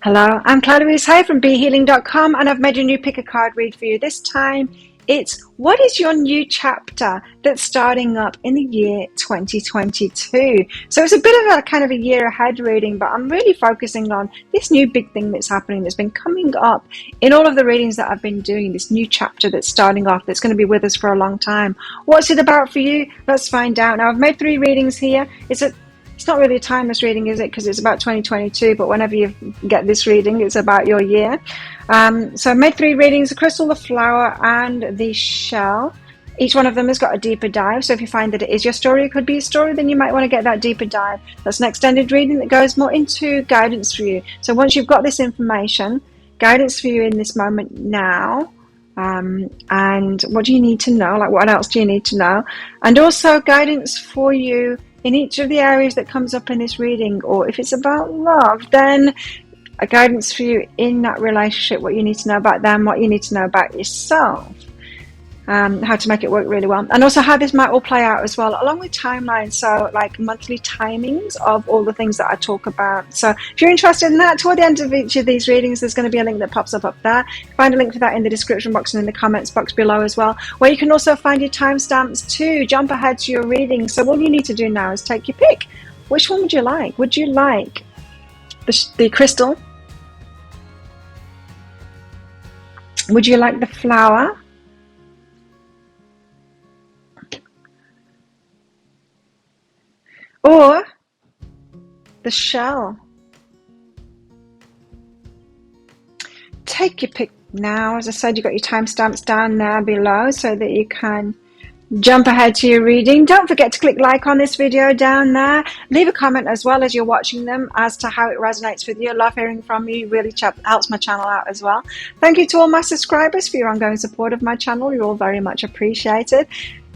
Hello, I'm Claudia Louise Hay from BeHealing.com, and I've made a new pick a card read for you. This time it's what is your new chapter that's starting up in the year 2022. So it's a bit of a kind of a year ahead reading, but I'm really focusing on this new big thing that's happening, that's been coming up in all of the readings that I've been doing, this new chapter that's starting off, that's going to be with us for a long time. What's it about for you? Let's find out. Now, I've made 3 readings here. It's not really a timeless reading, is it? Because it's about 2022, but whenever you get this reading, it's about your year. So I made 3 readings: the crystal, the flower, and the shell. Each one of them has got a deeper dive. So if you find that it is your story, it could be a story, then you might want to get that deeper dive. That's an extended reading that goes more into guidance for you. So once you've got this information, guidance for you in this moment now, and what do you need to know? Like, what else do you need to know? And also guidance for you in each of the areas that comes up in this reading, or if it's about love, then a guidance for you in that relationship, what you need to know about them, what you need to know about yourself, how to make it work really well, and also how this might all play out as well, along with timelines, so like monthly timings of all the things that I talk about. So if you're interested in that, toward the end of each of these readings, there's going to be a link that pops up there. Find a link for that in the description box and in the comments box below as well, where you can also find your timestamps to jump ahead to your reading. So all you need to do now is take your pick. Which one would you like? Would you like the crystal? Would you like the flower? Or the shell? Take your pick now. As I said, you've got your timestamps down there below so that you can jump ahead to your reading. Don't forget to click like on this video down there. Leave a comment as well as you're watching them as to how it resonates with you. I love hearing from you. It really helps my channel out as well. Thank you to all my subscribers for your ongoing support of my channel. You're all very much appreciated.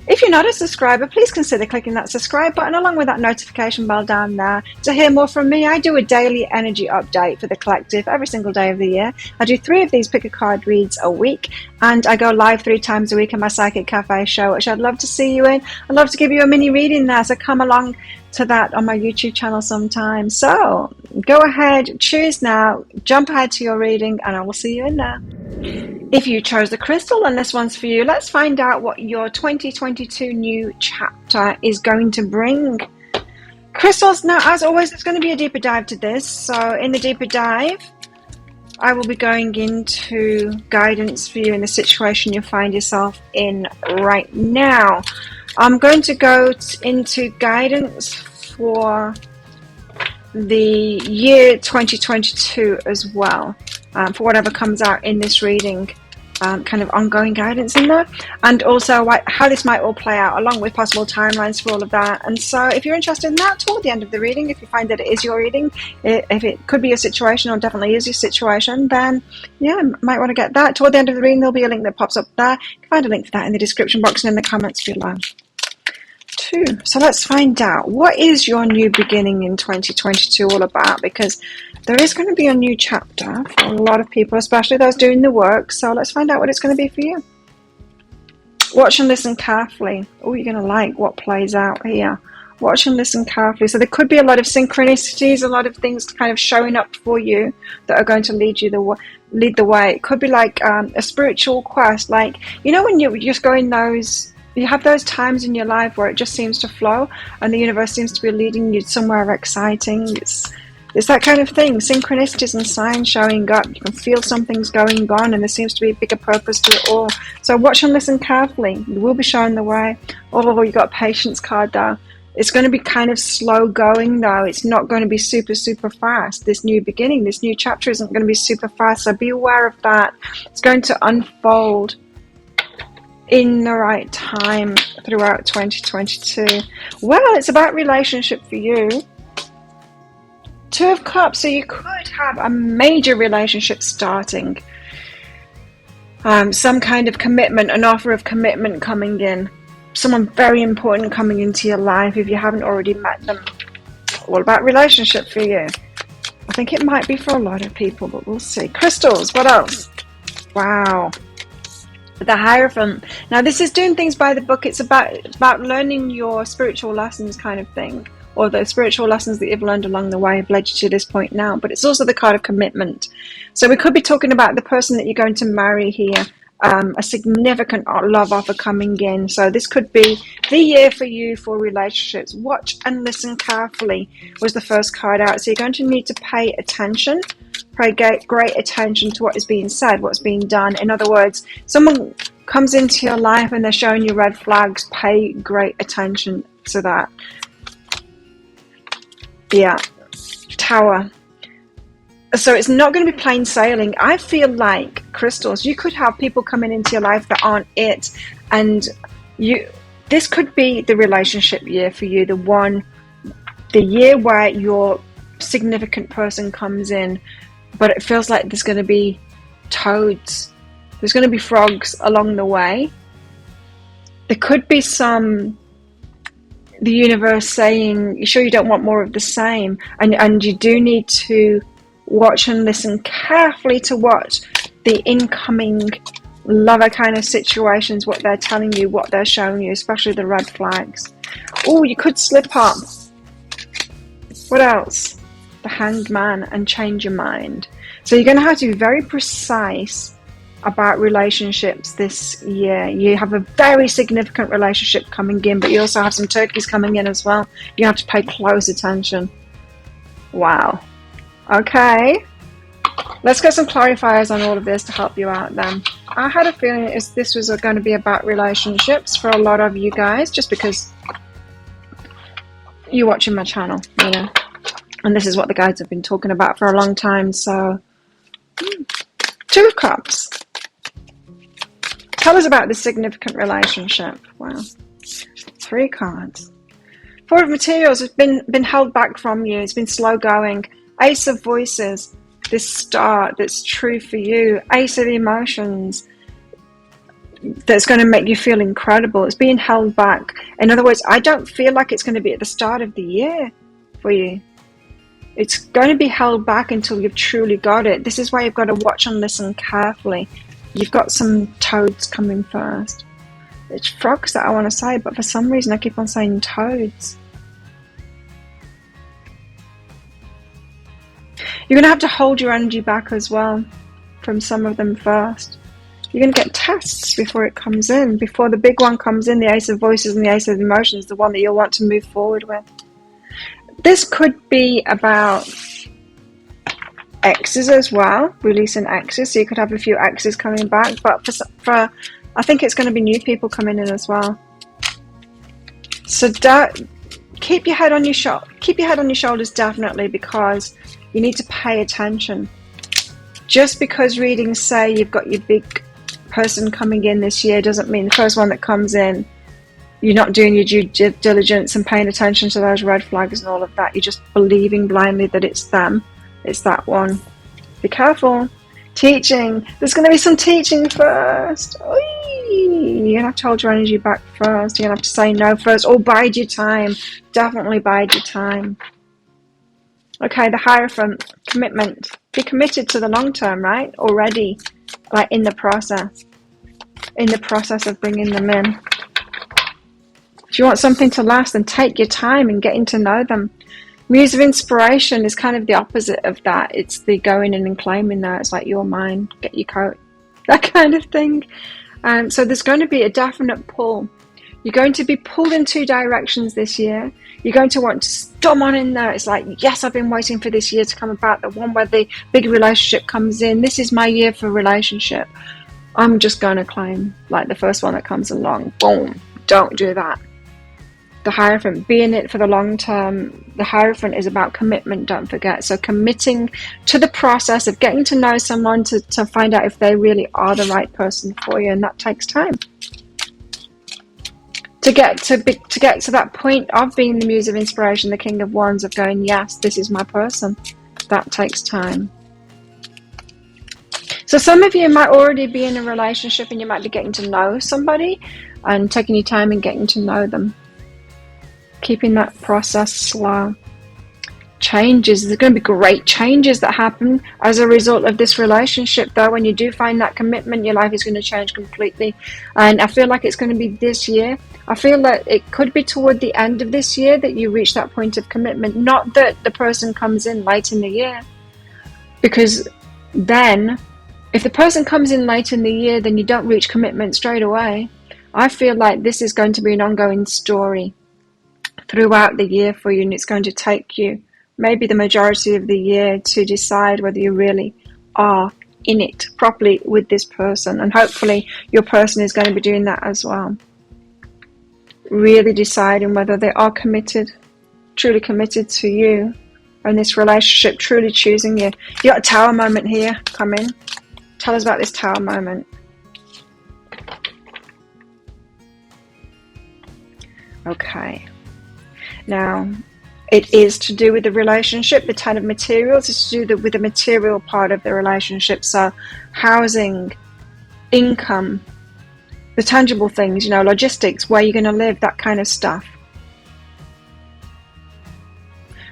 If you're not a subscriber, please consider clicking that subscribe button along with that notification bell down there to hear more from me. I do a daily energy update for the collective every single day of the year. I do 3 of these pick a card reads a week, and I go live 3 times a week in my Psychic Cafe show, which I'd love to see you in. I'd love to give you a mini reading there, so come along to that on my YouTube channel sometime. So go ahead, choose now, jump ahead to your reading, and I will see you in there. If you chose the crystal, then this one's for you. Let's find out what your 2022 new chapter is going to bring. Crystals, now as always, there's going to be a deeper dive to this. So in the deeper dive, I will be going into guidance for you in the situation you find yourself in right now. I'm going to go into guidance for the year 2022 as well, for whatever comes out in this reading, kind of ongoing guidance in there, and also how this might all play out, along with possible timelines for all of that. And so if you're interested in that, toward the end of the reading, if you find that it is your reading, if it could be your situation or definitely is your situation, then yeah, might want to get that. Toward the end of the reading, there'll be a link that pops up there. You can find a link for that in the description box and in the comments below. So let's find out, what is your new beginning in 2022 all about? Because there is going to be a new chapter for a lot of people, especially those doing the work. So let's find out what it's going to be for you. Watch and listen carefully. Oh, you're going to like what plays out here. Watch and listen carefully. So there could be a lot of synchronicities, a lot of things kind of showing up for you that are going to lead the way. It could be like a spiritual quest, like, you know, when you're just going you have those times in your life where it just seems to flow and the universe seems to be leading you somewhere exciting. It's that kind of thing. Synchronicities and signs showing up. You can feel something's going on and there seems to be a bigger purpose to it all. So watch and listen carefully. You will be showing the way. Oh, you got a patience card though. It's going to be kind of slow going though. It's not going to be super, super fast. This new beginning, this new chapter isn't going to be super fast. So be aware of that. It's going to unfold in the right time throughout 2022. Well, it's about relationship for you. 2 of Cups, so you could have a major relationship starting. Some kind of commitment, an offer of commitment coming in. Someone very important coming into your life if you haven't already met them. All about relationship for you. I think it might be for a lot of people, but we'll see. Crystals, what else? Wow. The Hierophant. Now this is doing things by the book. It's about learning your spiritual lessons kind of thing. or the spiritual lessons that you've learned along the way have led you to this point now. But it's also the card of commitment. So we could be talking about the person that you're going to marry here. A significant love offer coming in. So this could be the year for you for relationships. Watch and listen carefully was the first card out. So you're going to need to pay attention. Pay great attention to what is being said, what's being done. In other words, someone comes into your life and they're showing you red flags. Pay great attention to that. Yeah. Tower. So it's not going to be plain sailing. I feel like, crystals, you could have people coming into your life that aren't it, and this could be the relationship year for you, the year where your significant person comes in, but it feels like there's going to be toads, there's going to be frogs along the way. There could be the universe saying, you sure you don't want more of the same, and you do need to watch and listen carefully to what the incoming lover kind of situations, what they're telling you, what they're showing you, especially the red flags. Oh, you could slip up. What else? The Hanged Man and change your mind. So you're going to have to be very precise about relationships this year. You have a very significant relationship coming in, but you also have some turkeys coming in as well. You have to pay close attention. Wow. Okay, let's get some clarifiers on all of this to help you out then. I had a feeling this was going to be about relationships for a lot of you guys, just because you're watching my channel, you know, and this is what the guides have been talking about for a long time. So, Two of Cups. Tell us about this significant relationship. Wow. 3 cards. 4 of Materials has been held back from you. It's been slow going. Ace of Voices, this start that's true for you. Ace of Emotions, that's going to make you feel incredible. It's being held back. In other words, I don't feel like it's going to be at the start of the year for you. It's going to be held back until you've truly got it. This is why you've got to watch and listen carefully. You've got some toads coming first. It's frogs that I want to say, but for some reason I keep on saying toads. You're going to have to hold your energy back as well from some of them first. You're going to get tests before it comes in. Before the big one comes in, the Ace of Voices and the Ace of Emotions, the one that you'll want to move forward with. This could be about exes as well, releasing exes. So you could have a few exes coming back, but for I think it's going to be new people coming in as well. So keep your head on your shoulders definitely, because you need to pay attention. Just because readings say you've got your big person coming in this year doesn't mean the first one that comes in, you're not doing your due diligence and paying attention to those red flags and all of that. You're just believing blindly that it's them. It's that one. Be careful. Teaching. There's going to be some teaching first. Oy! You're going to have to hold your energy back first. You're going to have to say no first, or bide your time. Definitely bide your time. Okay, the Hierophant, commitment. Be committed to the long term, right? Already, like in the process of bringing them in. If you want something to last, then take your time and getting to know them. Muse of Inspiration is kind of the opposite of that. It's the going in and claiming that. It's like, you're mine, get your coat, that kind of thing. So there's going to be a definite pull. You're going to be pulled in 2 directions this year. You're going to want to storm on in there. It's like, yes, I've been waiting for this year to come about, the one where the big relationship comes in. This is my year for relationship. I'm just going to claim like the first one that comes along. Boom. Don't do that. The Hierophant, be in it for the long term. The Hierophant is about commitment, don't forget. So committing to the process of getting to know someone to find out if they really are the right person for you, and that takes time. To get to that point of being the Muse of Inspiration, the King of Wands, of going, yes, this is my person, that takes time. So some of you might already be in a relationship and you might be getting to know somebody and taking your time and getting to know them. Keeping that process slow. changes. There's going to be great changes that happen as a result of this relationship, though. When you do find that commitment, your life is going to change completely. And I feel like it's going to be this year. I feel that it could be toward the end of this year that you reach that point of commitment. Not that the person comes in late in the year, because then if the person comes in late in the year, then you don't reach commitment straight away. I feel like this is going to be an ongoing story throughout the year for you, and it's going to take you maybe the majority of the year to decide whether you really are in it properly with this person. And hopefully your person is going to be doing that as well. Really deciding whether they are committed, truly committed to you and this relationship, truly choosing you. You got a tower moment here. Come in. Tell us about this tower moment. Okay. Now, it is to do with the relationship. The Ten of Materials is to do with the material part of the relationship. So, housing, income, the tangible things, you know, logistics, where you're going to live, that kind of stuff.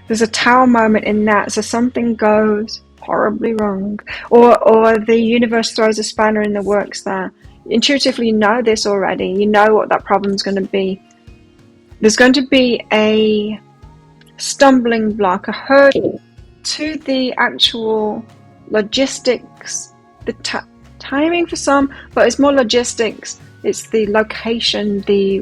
There's a tower moment in that. So something goes horribly wrong, or the universe throws a spanner in the works there. Intuitively, you know this already. You know what that problem's going to be. There's going to be a stumbling block, a hurdle to the actual logistics, the timing for some, but it's more logistics. It's the location, the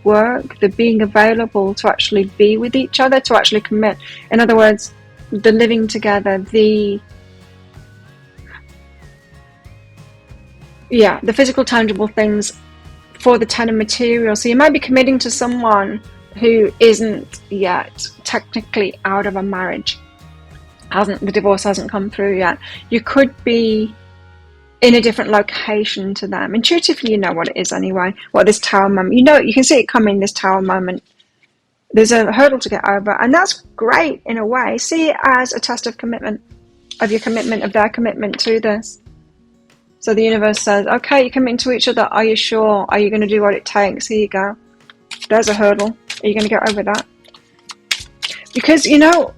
work, the being available to actually be with each other, to actually commit. In other words, the living together, the physical, tangible things for the Ten of Materials. So you might be committing to someone who isn't yet technically out of a marriage. The divorce hasn't come through yet. You could be in a different location to them. Intuitively, you know what it is anyway. What this tower moment, you know, you can see it coming, this tower moment. There's a hurdle to get over, and that's great in a way. See it as a test of commitment, of your commitment, of their commitment to this. So the universe says, okay, you're committing to each other. Are you sure? Are you going to do what it takes? Here you go. There's a hurdle. Are you going to get over that? Because, you know,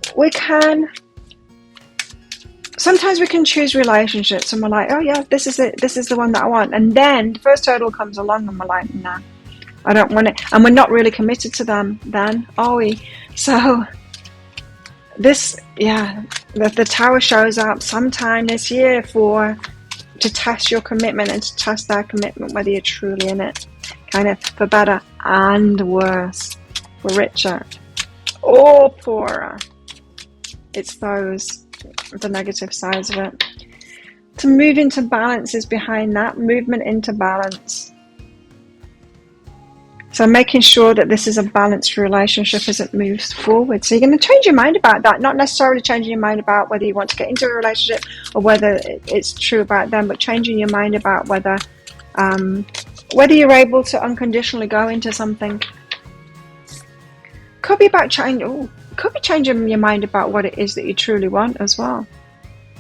sometimes we can choose relationships and we're like, oh yeah, this is it. This is the one that I want. And then the first hurdle comes along and we're like, nah, I don't want it. And we're not really committed to them then, are we? So this, the tower shows up sometime this year to test your commitment and to test their commitment, whether you're truly in it, kind of for better and worse, for richer or poorer. It's the negative sides of it. To move into balance is behind that, movement into balance. So making sure that this is a balanced relationship as it moves forward. So you're going to change your mind about that, not necessarily changing your mind about whether you want to get into a relationship or whether it's true about them, but changing your mind about whether you're able to unconditionally go into something. Could be about changing your mind about what it is that you truly want as well.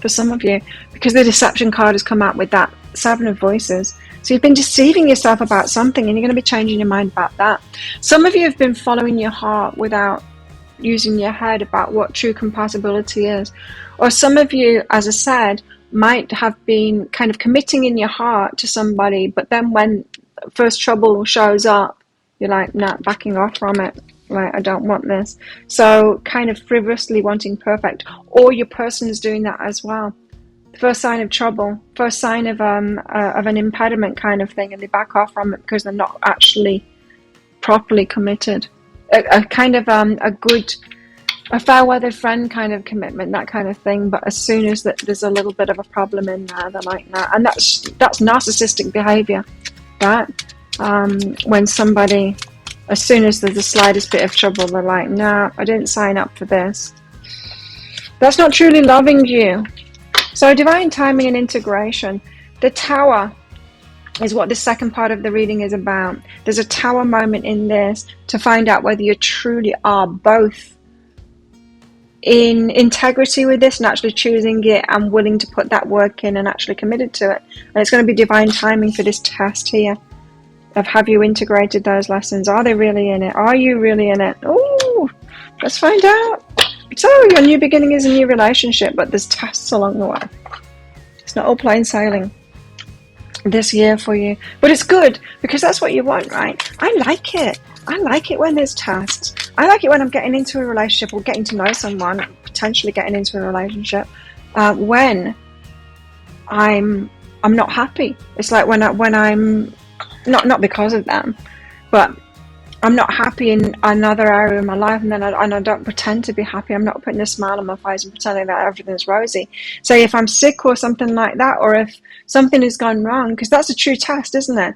For some of you, because the deception card has come out with that Seven of Voices. So you've been deceiving yourself about something and you're going to be changing your mind about that. Some of you have been following your heart without using your head about what true compatibility is. Or some of you, as I said, might have been kind of committing in your heart to somebody, but then when first trouble shows up, you're like, nah, backing off from it. Like, I don't want this. So kind of frivolously wanting perfect. Or your person is doing that as well. First sign of trouble, first sign of an impediment kind of thing, and they back off from it because they're not actually properly committed. A kind of a fair weather friend kind of commitment, that kind of thing. But as soon as there's a little bit of a problem in there, they're like that, and that's narcissistic behavior. Right? When somebody, as soon as there's the slightest bit of trouble, they're like, no, I didn't sign up for this. That's not truly loving you. So divine timing and integration. The tower is what the second part of the reading is about. There's a tower moment in this to find out whether you truly are both in integrity with this and actually choosing it and willing to put that work in and actually committed to it. And it's going to be divine timing for this test here of have you integrated those lessons? Are they really in it? Are you really in it? Ooh, let's find out. So your new beginning is a new relationship, but there's tests along the way. It's not all plain sailing this year for you, but it's good because that's what you want, right? I like it. I like it when there's tests. I like it when I'm getting into a relationship or getting to know someone, potentially getting into a relationship, when I'm not happy. It's like when I'm not because of them, but I'm not happy in another area of my life, and then I don't pretend to be happy. I'm not putting a smile on my face and pretending that everything's rosy. So if I'm sick or something like that, or if something has gone wrong, because that's a true test, isn't it?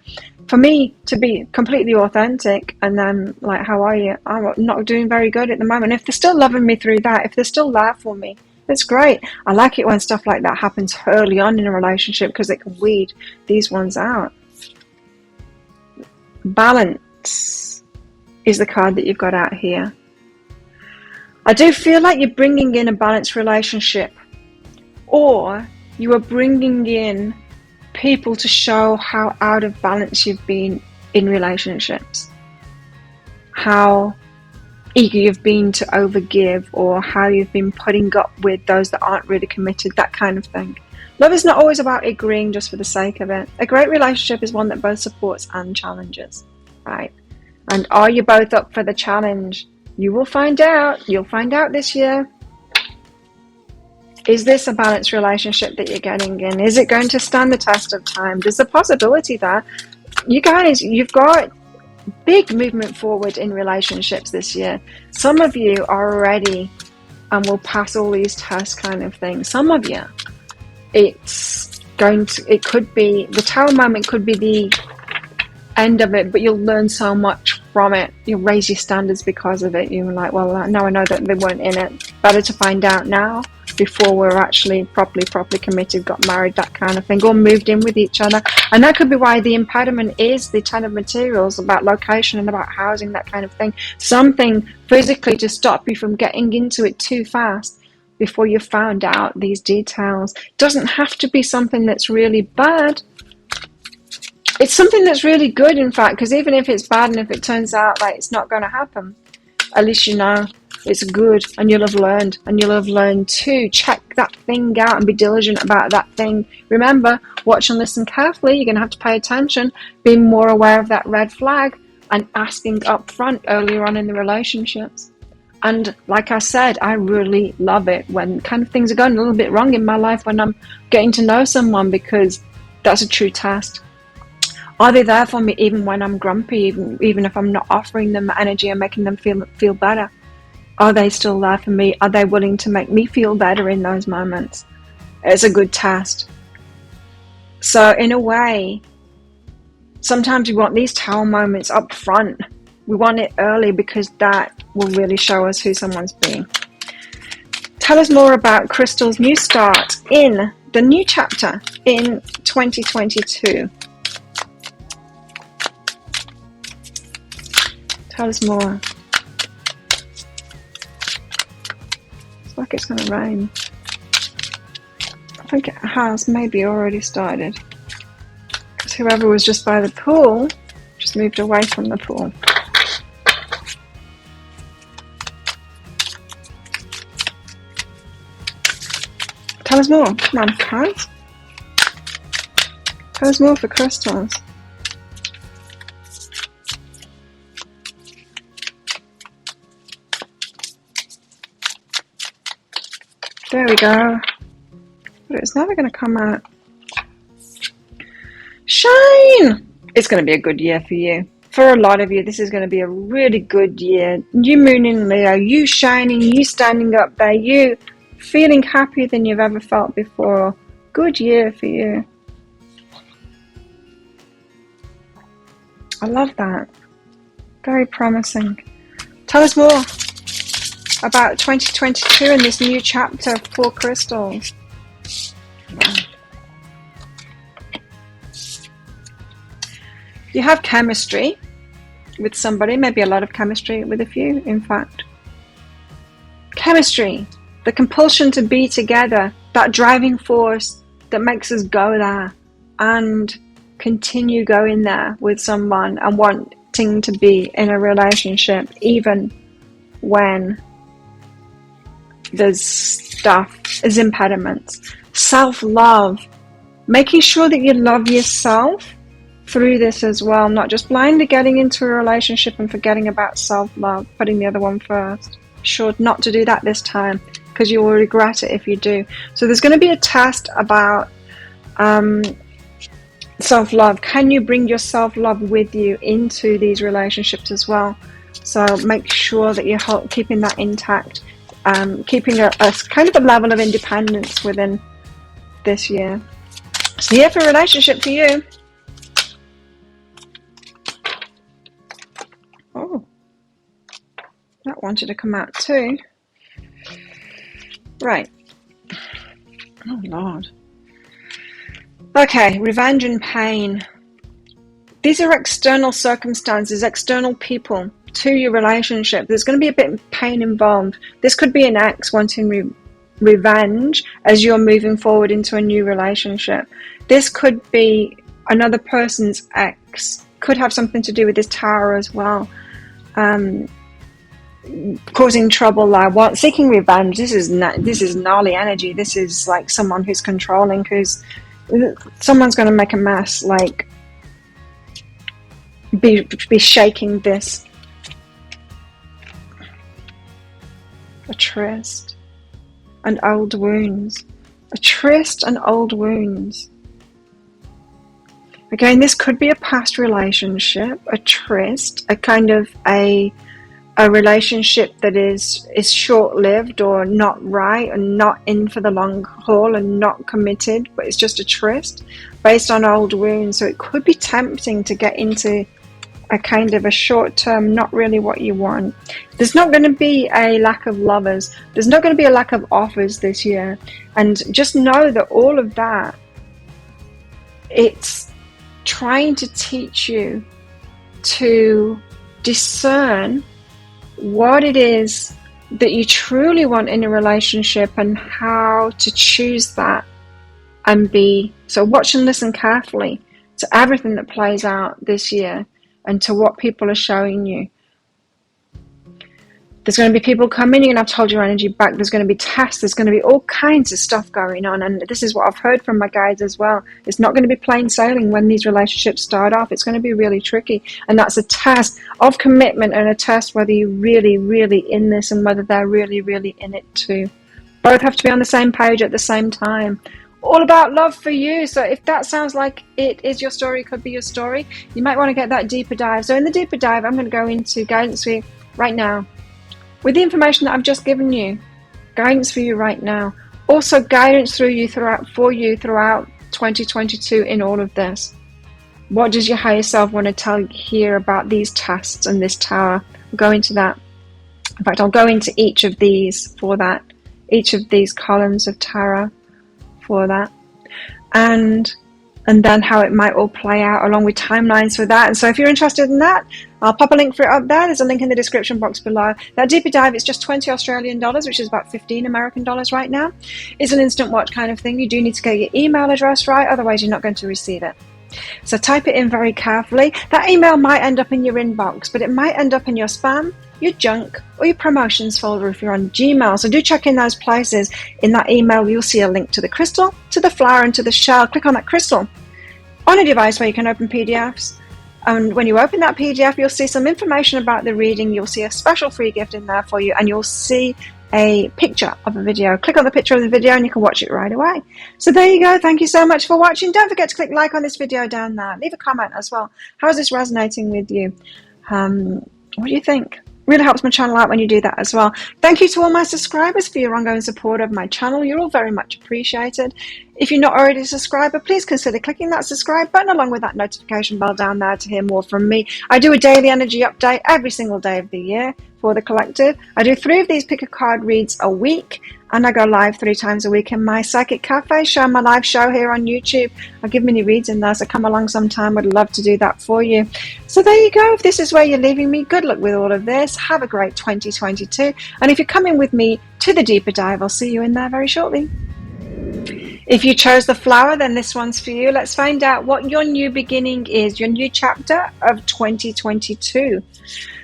For me to be completely authentic, and then like, how are you? I'm not doing very good at the moment. If they're still loving me through that, if they're still there for me, it's great. I like it when stuff like that happens early on in a relationship because it can weed these ones out. Balance is the card that you've got out here. I do feel like you're bringing in a balanced relationship, or you are bringing in people to show how out of balance you've been in relationships, how eager you've been to overgive, or how you've been putting up with those that aren't really committed, that kind of thing. Love is not always about agreeing just for the sake of it. A great relationship is one that both supports and challenges, right? And are you both up for the challenge? You will find out. You'll find out this year. Is this a balanced relationship that you're getting in? Is it going to stand the test of time? There's a possibility there. You guys, you've got big movement forward in relationships this year. Some of you are ready and will pass all these tests, kind of thing. Some of you, it could be, the Tower moment could be the end of it, but you'll learn so much from it. You'll raise your standards because of it. You're like, well, now I know that they weren't in it. Better to find out now before we're actually properly committed, got married, that kind of thing, or moved in with each other. And that could be why the impediment is the Ten of Materials, about location and about housing, that kind of thing. Something physically to stop you from getting into it too fast before you found out these details. It doesn't have to be something that's really bad. It's something that's really good, in fact, because even if it's bad and if it turns out like it's not going to happen, at least you know it's good, and you'll have learned, and you'll have learned to check that thing out and be diligent about that thing. Remember, watch and listen carefully. You're going to have to pay attention, being more aware of that red flag, and asking up front earlier on in the relationships. And like I said, I really love it when kind of things are going a little bit wrong in my life, when I'm getting to know someone, because that's a true test. Are they there for me even when I'm grumpy, even if I'm not offering them energy and making them feel better? Are they still there for me? Are they willing to make me feel better in those moments? It's a good test. So in a way, sometimes we want these Tower moments up front. We want it early because that will really show us who someone's being. Tell us more about Crystal's new start in the new chapter in 2022. Tell us more. It's like it's going to rain. I think it has maybe already started. Because whoever was just by the pool just moved away from the pool. Tell us more. Come on, cards. Tell us more for crystals. There we go. But it's never going to come out. Shine! It's going to be a good year for you. For a lot of you, this is going to be a really good year. You moon in Leo, you shining, you standing up there, you feeling happier than you've ever felt before. Good year for you. I love that. Very promising. Tell us more about 2022 and this new chapter for crystals. You have chemistry with somebody, maybe a lot of chemistry with a few, in fact. Chemistry, the compulsion to be together, that driving force that makes us go there and continue going there with someone and wanting to be in a relationship even when there's stuff, there's impediments. Self-love, making sure that you love yourself through this as well, not just blindly getting into a relationship and forgetting about self-love, putting the other one first. Sure not to do that this time, because you will regret it if you do. So there's going to be a test about self-love. Can you bring your self-love with you into these relationships as well? So make sure that you're keeping that intact, keeping a kind of a level of independence within this year. So yeah, for a relationship for you. Oh, that wanted to come out too. Right. Oh Lord. Okay, revenge and pain. These are external circumstances, external people to your relationship. There's going to be a bit of pain involved. This could be an ex wanting revenge as you're moving forward into a new relationship. This could be another person's ex. Could have something to do with this tower as well. Causing trouble there. Seeking revenge. This is gnarly energy. This is like someone who's controlling, someone's going to make a mess, like be shaking this. A tryst and old wounds. A tryst and old wounds. Again, this could be a past relationship, a tryst, a kind of a relationship that is short-lived or not right and not in for the long haul and not committed, but it's just a tryst based on old wounds. So it could be tempting to get into a kind of a short-term, not really what you want. There's not going to be a lack of lovers. There's not going to be a lack of offers this year. And just know that all of that, it's trying to teach you to discern what it is that you truly want in a relationship and how to choose that and be. So watch and listen carefully to everything that plays out this year and to what people are showing you. There's going to be people coming, you're going to have to hold your energy back. There's going to be tests. There's going to be all kinds of stuff going on. And this is what I've heard from my guides as well. It's not going to be plain sailing when these relationships start off. It's going to be really tricky. And that's a test of commitment and a test whether you're really, really in this and whether they're really, really in it too. Both have to be on the same page at the same time. All about love for you. So if that sounds like it is your story, could be your story, you might want to get that deeper dive. So in the deeper dive, I'm going to go into guidance for you right now. With the information that I've just given you, guidance for you right now. Also guidance for you throughout 2022 in all of this. What does your higher self want to tell you here about these tests and this tower? I'll go into that. In fact, I'll go into each of these for that. Each of these columns of tarot for that. And then how it might all play out along with timelines for that. And so if you're interested in that, I'll pop a link for it up there. There's a link in the description box below. That deeper dive is just 20 Australian dollars, which is about 15 American dollars right now. It's an instant watch kind of thing. You do need to get your email address right, otherwise you're not going to receive it. So type it in very carefully. That email might end up in your inbox, but it might end up in your spam, your junk, or your promotions folder if you're on Gmail. So do check in those places. In that email, you'll see a link to the crystal, to the flower, and to the shell. Click on that crystal on a device where you can open PDFs. And when you open that PDF, you'll see some information about the reading. You'll see a special free gift in there for you, and you'll see a picture of a video. Click on the picture of the video and you can watch it right away. So there you go. Thank you so much for watching. Don't forget to click like on this video down there. Leave a comment as well. How is this resonating with you? What do you think? Really helps my channel out when you do that as well. Thank you to all my subscribers for your ongoing support of my channel. You're all very much appreciated. If you're not already a subscriber, please consider clicking that subscribe button along with that notification bell down there to hear more from me. I do a daily energy update every single day of the year for the collective. I do 3 of these pick a card reads a week, and I go live 3 times a week in my Psychic Cafe show, my live show here on YouTube. I give mini reads in there, so come along sometime. I'd love to do that for you. So there you go. If this is where you're leaving me, good luck with all of this. Have a great 2022. And if you're coming with me to the deeper dive, I'll see you in there very shortly. If you chose the flower, then this one's for you. Let's find out what your new beginning is, your new chapter of 2022.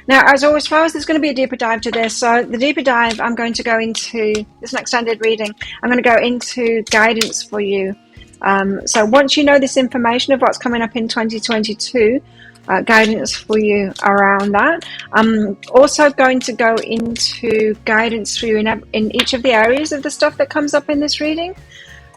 Now, as always, fellas, there's going to be a deeper dive to this. So the deeper dive, I'm going to go into this next extended reading. I'm going to go into guidance for you. So once you know this information of what's coming up in 2022, guidance for you around that. I'm also going to go into guidance for you in each of the areas of the stuff that comes up in this reading,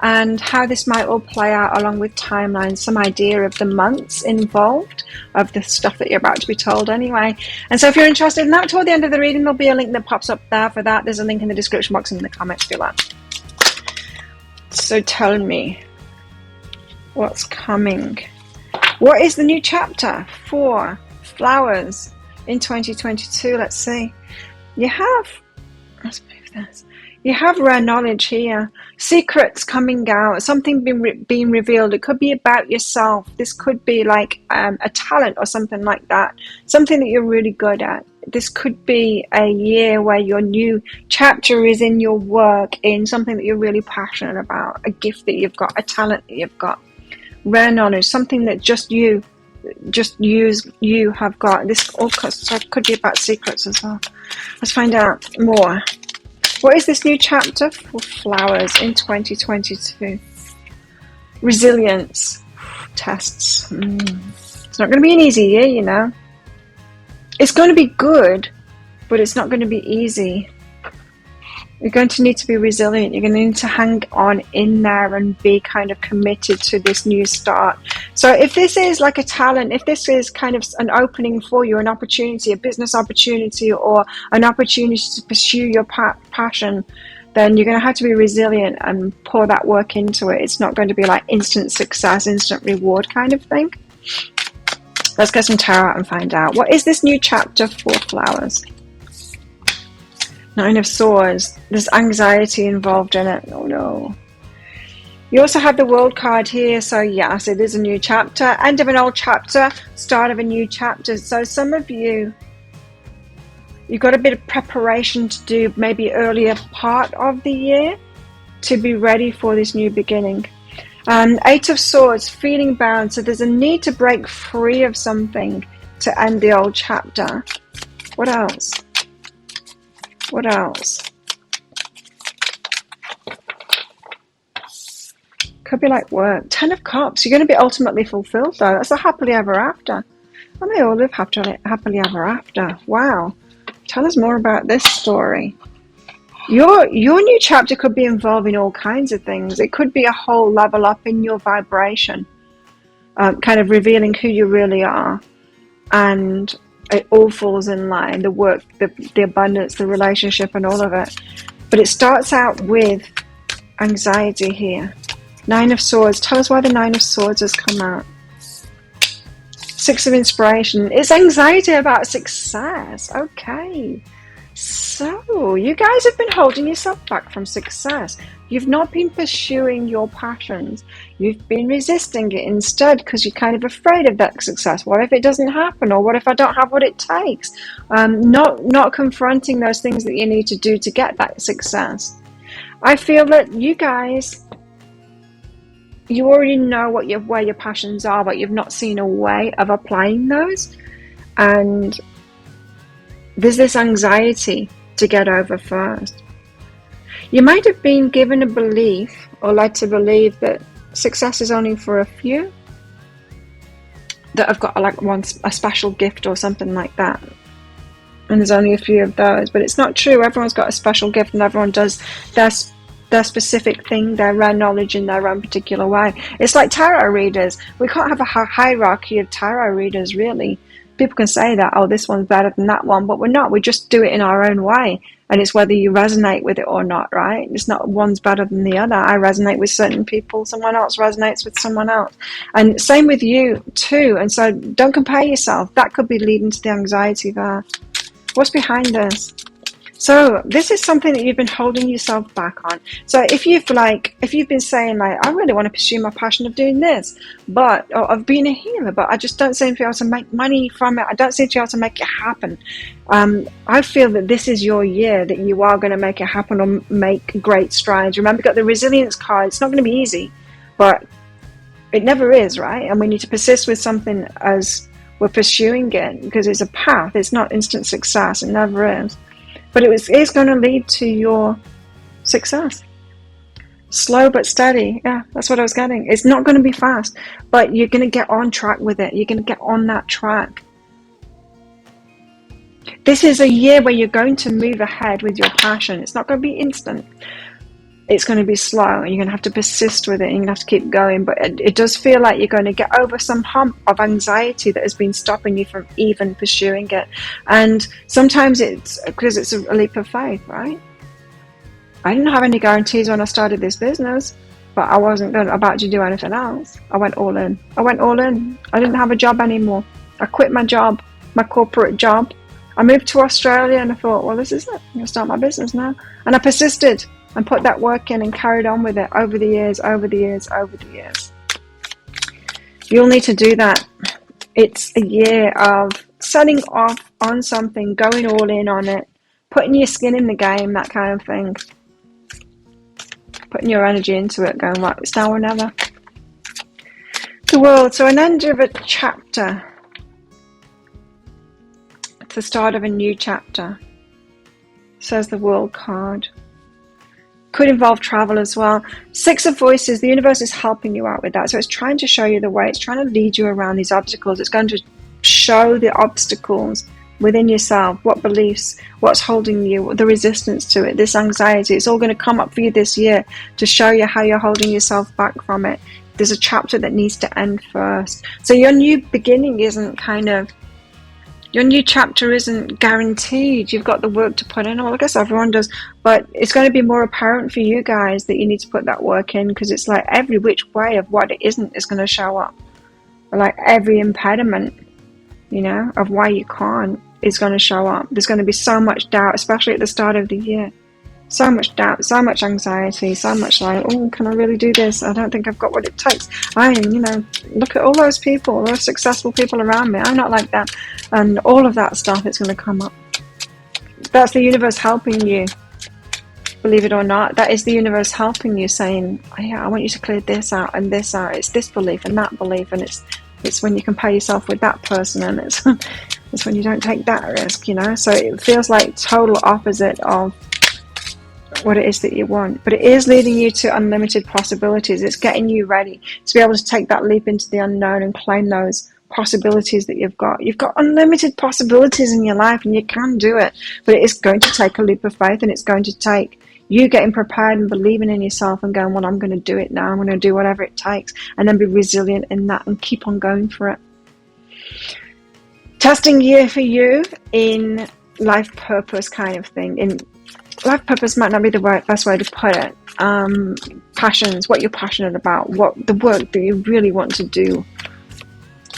and how this might all play out along with timelines, some idea of the months involved of the stuff that you're about to be told anyway. And so if you're interested in that, toward the end of the reading, there'll be a link that pops up there for that. There's a link in the description box and in the comments below. So tell me what's coming. What is the new chapter for flowers in 2022? Let's see. Let's move this. You have rare knowledge here, secrets coming out, something being revealed. It could be about yourself. This could be like a talent or something like that, something that you're really good at. This could be a year where your new chapter is in your work, in something that you're really passionate about, a gift that you've got, a talent that you've got, rare knowledge, something that just you have got. This also could be about secrets as well. Let's find out more. What is this new chapter for flowers in 2022? Resilience. Tests. It's not going to be an easy year, you know. It's going to be good, but it's not going to be easy. You're going to need to be resilient. You're going to need to hang on in there and be kind of committed to this new start. So if this is like a talent, if this is kind of an opening for you, an opportunity, a business opportunity, or an opportunity to pursue your passion, then you're going to have to be resilient and pour that work into it. It's not going to be like instant success, instant reward kind of thing. Let's get some tarot out and find out. What is this new chapter for flowers? Nine of Swords. There's anxiety involved in it. Oh no. You also have the World card here. So yes, it is a new chapter. End of an old chapter. Start of a new chapter. So some of you've got a bit of preparation to do maybe earlier part of the year to be ready for this new beginning. Eight of Swords. Feeling bound. So there's a need to break free of something to end the old chapter. What else? What else? Could be like work. 10 of Cups. You're going to be ultimately fulfilled though. That's a happily ever after. And they all live happily ever after. Wow. Tell us more about this story. Your new chapter could be involving all kinds of things. It could be a whole level up in your vibration. Kind of revealing who you really are. And it all falls in line, the work, the abundance, the relationship, and all of it. But it starts out with anxiety here. Nine of Swords. Tell us why the Nine of Swords has come out. Six of Inspiration. It's anxiety about success. Okay. So, you guys have been holding yourself back from success. You've not been pursuing your passions. You've been resisting it instead because you're kind of afraid of that success. What if it doesn't happen? Or what if I don't have what it takes? Not confronting those things that you need to do to get that success. I feel that you guys, you already know where your passions are, but you've not seen a way of applying those. And there's this anxiety to get over first. You might have been given a belief or led to believe that success is only for a few, that have got like a special gift or something like that, and there's only a few of those. But it's not true. Everyone's got a special gift and everyone does their specific thing, their rare knowledge in their own particular way. It's like tarot readers. We can't have a hierarchy of tarot readers, really. People can say that, oh, this one's better than that one, but we're not. We just do it in our own way. And it's whether you resonate with it or not, right? It's not one's better than the other. I resonate with certain people. Someone else resonates with someone else. And same with you too. And so don't compare yourself. That could be leading to the anxiety there. What's behind this? So this is something that you've been holding yourself back on. So if you've been saying like, I really want to pursue my passion of doing this, or of being a healer, but I just don't seem to be able to make money from it. I don't seem to be able to make it happen. I feel that this is your year that you are going to make it happen or make great strides. Remember, you've got the resilience card. It's not going to be easy, but it never is, right? And we need to persist with something as we're pursuing it, because it's a path. It's not instant success. It never is. But it's going to lead to your success. Slow but steady. Yeah, that's what I was getting. It's not going to be fast, but you're going to get on track with it. You're going to get on that track. This is a year where you're going to move ahead with your passion. It's not going to be instant. It's going to be slow, and you're going to have to persist with it, and you're going to have to keep going. But it does feel like you're going to get over some hump of anxiety that has been stopping you from even pursuing it. And sometimes it's because it's a leap of faith, right? I didn't have any guarantees when I started this business, but I wasn't about to do anything else. I went all in. I didn't have a job anymore. I quit my job, my corporate job. I moved to Australia, and I thought, well, this is it. I'm going to start my business now. And I persisted and put that work in and carried on with it over the years. You'll need to do that. It's a year of setting off on something, going all in on it, putting your skin in the game, that kind of thing. Putting your energy into it, going, right, it's now or never. The world. So an end of a chapter. It's the start of a new chapter. Says the world card. Could involve travel as well. Six of Voices, the universe is helping you out with that. So it's trying to show you the way. It's trying to lead you around these obstacles. It's going to show the obstacles within yourself, what beliefs, what's holding you, the resistance to it, this anxiety. It's all going to come up for you this year to show you how you're holding yourself back from it. There's a chapter that needs to end first. So your new beginning isn't your new chapter isn't guaranteed. You've got the work to put in. Well, I guess everyone does, but it's going to be more apparent for you guys that you need to put that work in, because it's like every which way of what it isn't is going to show up. Like every impediment, of why you can't is going to show up. There's going to be so much doubt, especially at the start of the year. So much doubt, so much anxiety, so much like, oh, can I really do this? I don't think I've got what it takes. Look at all those people, those successful people around me. I'm not like that. And all of that stuff is going to come up. That's the universe helping you. Believe it or not, that is the universe helping you, saying, oh, yeah, I want you to clear this out and this out. It's this belief and that belief, and it's when you compare yourself with that person, and it's when you don't take that risk, So it feels like total opposite of what it is that you want, but it is leading you to unlimited possibilities. It's getting you ready to be able to take that leap into the unknown and claim those possibilities that you've got. You've got unlimited possibilities in your life, and you can do it, but it is going to take a leap of faith, and it's going to take you getting prepared and believing in yourself and going, well, I'm going to do it now. I'm going to do whatever it takes, and then be resilient in that and keep on going for it. Testing year for you in life purpose kind of thing. In life purpose might not be the best way to put it. Passions, what you're passionate about, what the work that you really want to do.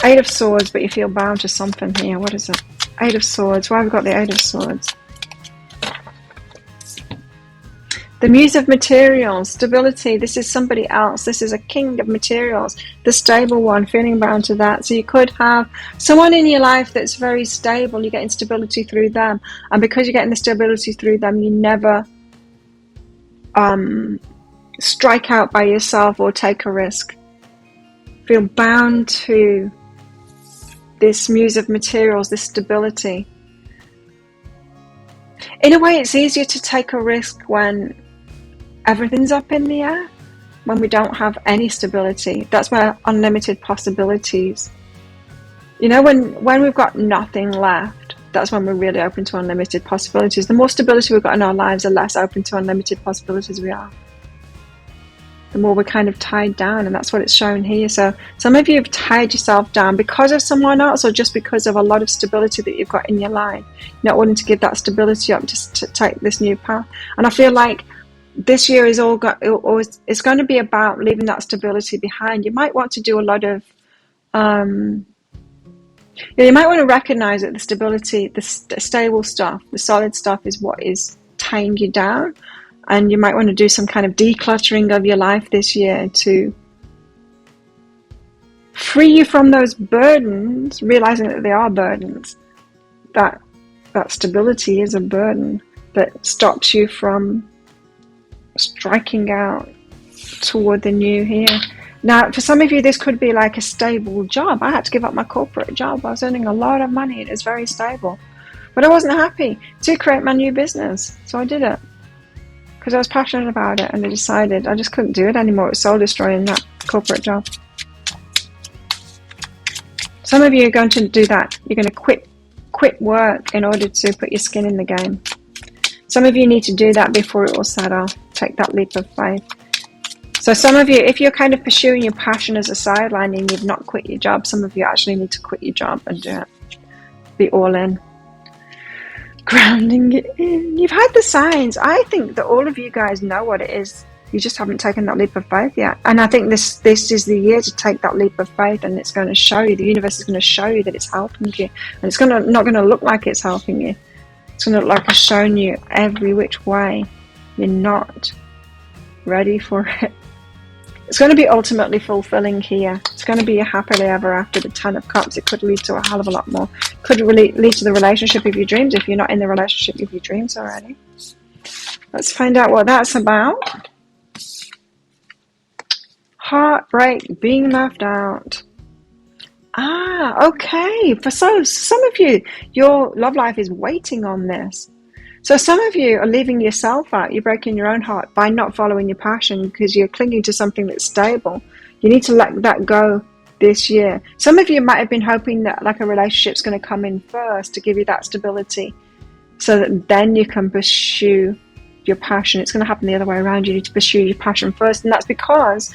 Eight of Swords, but you feel bound to something here. What is it? Eight of Swords. Why have we got the Eight of Swords? The Muse of Materials, stability. This is somebody else. This is a King of Materials, the stable one, feeling bound to that. So you could have someone in your life that's very stable. You're getting stability through them. And because you're getting the stability through them, you never strike out by yourself or take a risk. Feel bound to this Muse of Materials, this stability. In a way, it's easier to take a risk when everything's up in the air, when we don't have any stability. That's where unlimited possibilities. When we've got nothing left, that's when we're really open to unlimited possibilities. The more stability we've got in our lives, the less open to unlimited possibilities we are. The more we're kind of tied down, and that's what it's shown here. So some of you have tied yourself down because of someone else, or just because of a lot of stability that you've got in your life, not wanting to give that stability up to take this new path. And I feel like this year is it's going to be about leaving that stability behind. You might want to do a lot of you might want to recognize that the stability, the stable stuff, the solid stuff is what is tying you down. And you might want to do some kind of decluttering of your life this year to free you from those burdens, realizing that they are burdens. That stability is a burden that stops you from striking out toward the new here. Now, for some of you, this could be like a stable job. I had to give up my corporate job. I was earning a lot of money and it's very stable. But I wasn't happy to create my new business. So I did it because I was passionate about it, and I decided I just couldn't do it anymore. It was soul destroying, that corporate job. Some of you are going to do that. You're going to quit work in order to put your skin in the game. Some of you need to do that before it will settle. Take that leap of faith. So some of you, if you're kind of pursuing your passion as a sideline and you've not quit your job, some of you actually need to quit your job and do it. Be all in. Grounding it in. You've had the signs. I think that all of you guys know what it is. You just haven't taken that leap of faith yet. And I think this is the year to take that leap of faith, and it's going to show you, the universe is going to show you that it's helping you. And it's not going to look like it's helping you. It's going to look like it's showing you every which way. You're not ready for it. It's going to be ultimately fulfilling here. It's going to be a happily ever after. The 10 of Cups. It could lead to a hell of a lot more. Could really lead to the relationship of your dreams if you're not in the relationship of your dreams already. Let's find out what that's about. Heartbreak, being left out. Okay. For some of you, your love life is waiting on this. So some of you are leaving yourself out. You're breaking your own heart by not following your passion because you're clinging to something that's stable. You need to let that go this year. Some of you might have been hoping that like a relationship's going to come in first to give you that stability so that then you can pursue your passion. It's going to happen the other way around. You need to pursue your passion first. And that's because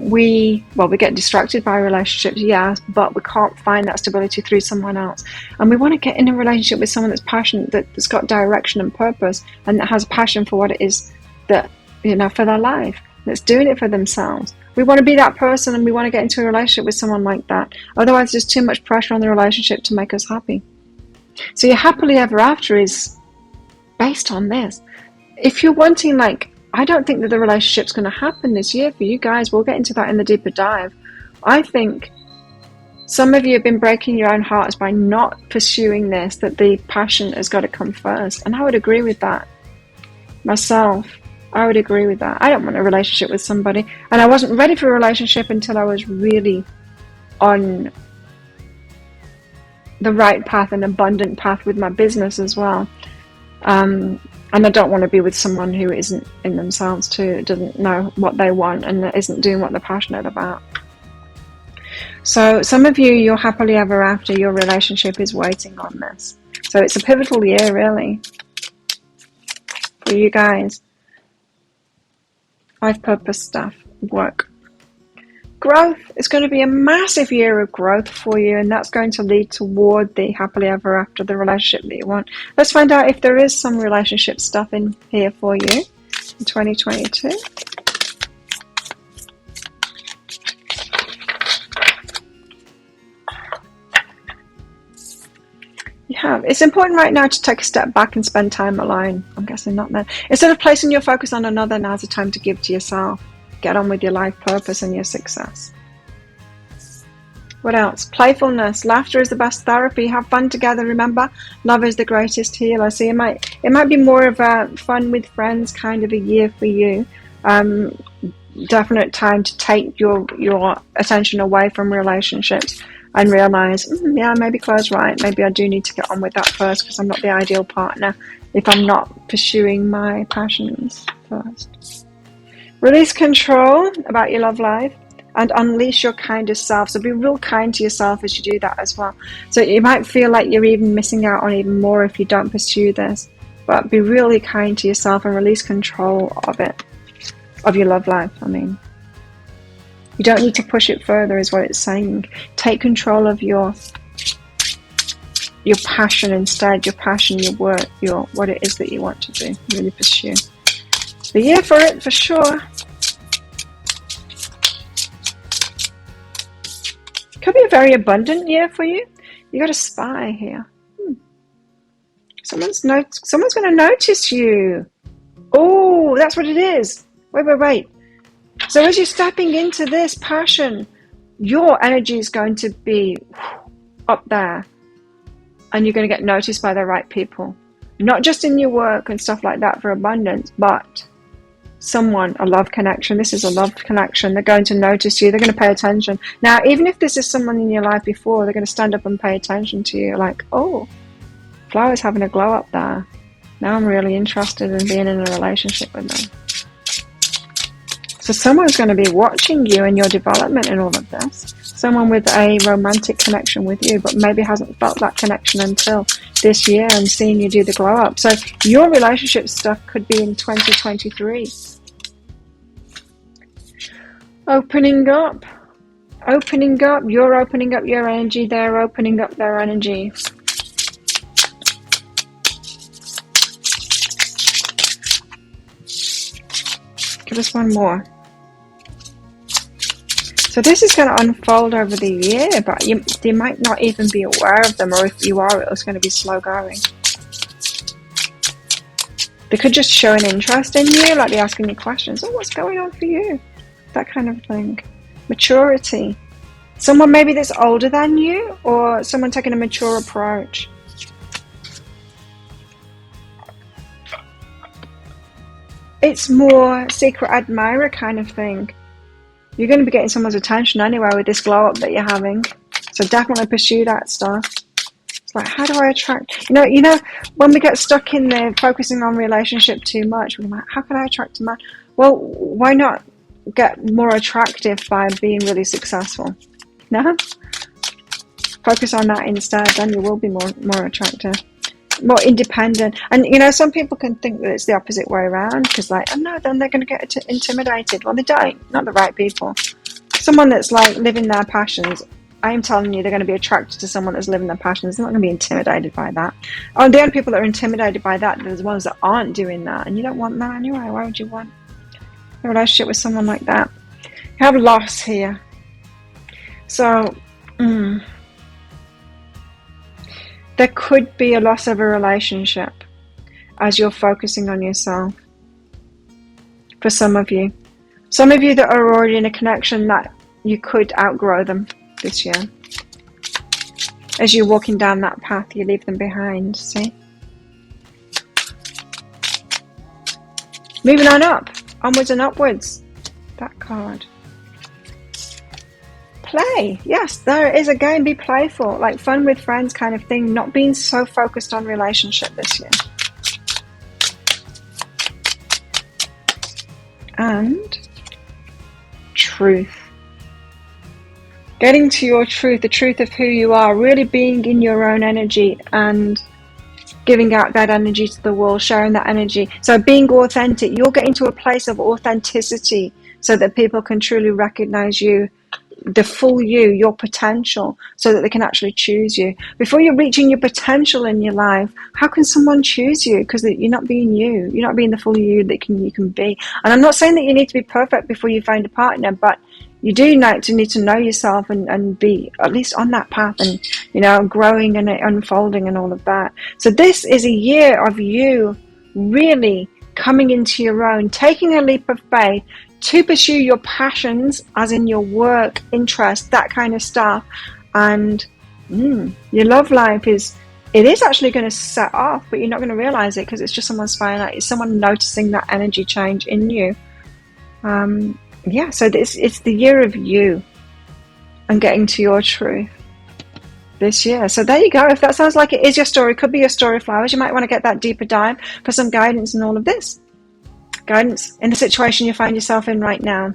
we get distracted by relationships, yes, but we can't find that stability through someone else. And we want to get in a relationship with someone that's passionate, that's got direction and purpose, and that has passion for what it is that, for their life, that's doing it for themselves. We want to be that person, and we want to get into a relationship with someone like that. Otherwise, there's too much pressure on the relationship to make us happy. So your happily ever after is based on this. If you're wanting, I don't think that the relationship's going to happen this year for you guys. We'll get into that in the deeper dive. I think some of you have been breaking your own hearts by not pursuing this, that the passion has got to come first. And I would agree with that. Myself, I would agree with that. I don't want a relationship with somebody. And I wasn't ready for a relationship until I was really on the right path, an abundant path with my business as well. And I don't want to be with someone who isn't in themselves too, doesn't know what they want and isn't doing what they're passionate about. So some of you, you're happily ever after, your relationship is waiting on this. So it's a pivotal year, really, for you guys. Life purpose stuff, work. Growth is going to be a massive year of growth for you, and that's going to lead toward the happily ever after, the relationship that you want. Let's find out if there is some relationship stuff in here for you in 2022. You have. It's important right now to take a step back and spend time alone. I'm guessing not then. Instead of placing your focus on another, now's the time to give to yourself. Get on with your life purpose and your success. What else? Playfulness. Laughter is the best therapy. Have fun together. Remember, love is the greatest healer. So it might be more of a fun with friends kind of a year for you. Definite time to take your attention away from relationships and realize, maybe Claire's right. Maybe I do need to get on with that first because I'm not the ideal partner if I'm not pursuing my passions first. Release control about your love life and unleash your kindest self. So be real kind to yourself as you do that as well. So you might feel like you're even missing out on even more if you don't pursue this. But be really kind to yourself and release control of it, of your love life, I mean. You don't need to push it further is what it's saying. Take control of your passion instead, your passion, your work, what it is that you want to do, really pursue. The year for it, for sure. Could be a very abundant year for you. You got a spy here. Someone's going to notice you. Oh, that's what it is. Wait. So as you're stepping into this passion, your energy is going to be up there. And you're going to get noticed by the right people. Not just in your work and stuff like that for abundance, but someone, a love connection. This is a love connection. They're going to notice you. They're going to pay attention. Now, even if this is someone in your life before, they're going to stand up and pay attention to you. Like, oh, Flower's having a glow up there. Now I'm really interested in being in a relationship with them. So someone's going to be watching you and your development in all of this. Someone with a romantic connection with you, but maybe hasn't felt that connection until this year and seeing you do the glow up. So your relationship stuff could be in 2023. Opening up. Opening up. You're opening up your energy. They're opening up their energy. Give us one more. So this is going to unfold over the year, but you might not even be aware of them, or if you are, it's going to be slow going. They could just show an interest in you, like they're asking you questions. Oh, what's going on for you? That kind of thing. Maturity. Someone maybe that's older than you, or someone taking a mature approach. It's more secret admirer kind of thing. You're going to be getting someone's attention anyway with this glow up that you're having. So definitely pursue that stuff. It's like, how do I attract? You know, when we get stuck in there focusing on relationship too much, we're like, how can I attract a man? Well, why not get more attractive by being really successful? No? Focus on that instead, then you will be more attractive. More independent. And you know, some people can think that it's the opposite way around, because like, oh no, then they're going to get intimidated. Well, they don't. Not the right people. Someone that's like living their passions, I am telling you, they're going to be attracted to someone that's living their passions. They're not going to be intimidated by that. Oh, the only people that are intimidated by that are the ones that aren't doing that, and you don't want that anyway. Why would you want a relationship with someone like that? You have loss here. So there could be a loss of a relationship as you're focusing on yourself. For some of you. Some of you that are already in a connection, that you could outgrow them this year. As you're walking down that path, you leave them behind, see? Moving on up. Onwards and upwards. That card. Play. Yes, there is again, be playful, like fun with friends kind of thing, not being so focused on relationship this year. And truth. Getting to your truth, the truth of who you are, really being in your own energy and giving out that energy to the world, sharing that energy. So being authentic, you're getting to a place of authenticity so that people can truly recognize you, the full you, your potential, so that they can actually choose you. Before you're reaching your potential in your life, how can someone choose you? Because you're not being you. You're not being the full you that you can be. And I'm not saying that you need to be perfect before you find a partner, but you do need to know yourself and be at least on that path, and you know, growing and unfolding and all of that. So this is a year of you really coming into your own, taking a leap of faith to pursue your passions, as in your work, interest, that kind of stuff. And your love life is actually going to set off, but you're not going to realize it because it's just someone's finding out. It's someone noticing that energy change in you. Yeah, so it's the year of you and getting to your truth this year. So there you go. If that sounds like it is your story, could be your story, flowers, you might want to get that deeper dive for some guidance in all of this. Guidance in the situation you find yourself in right now.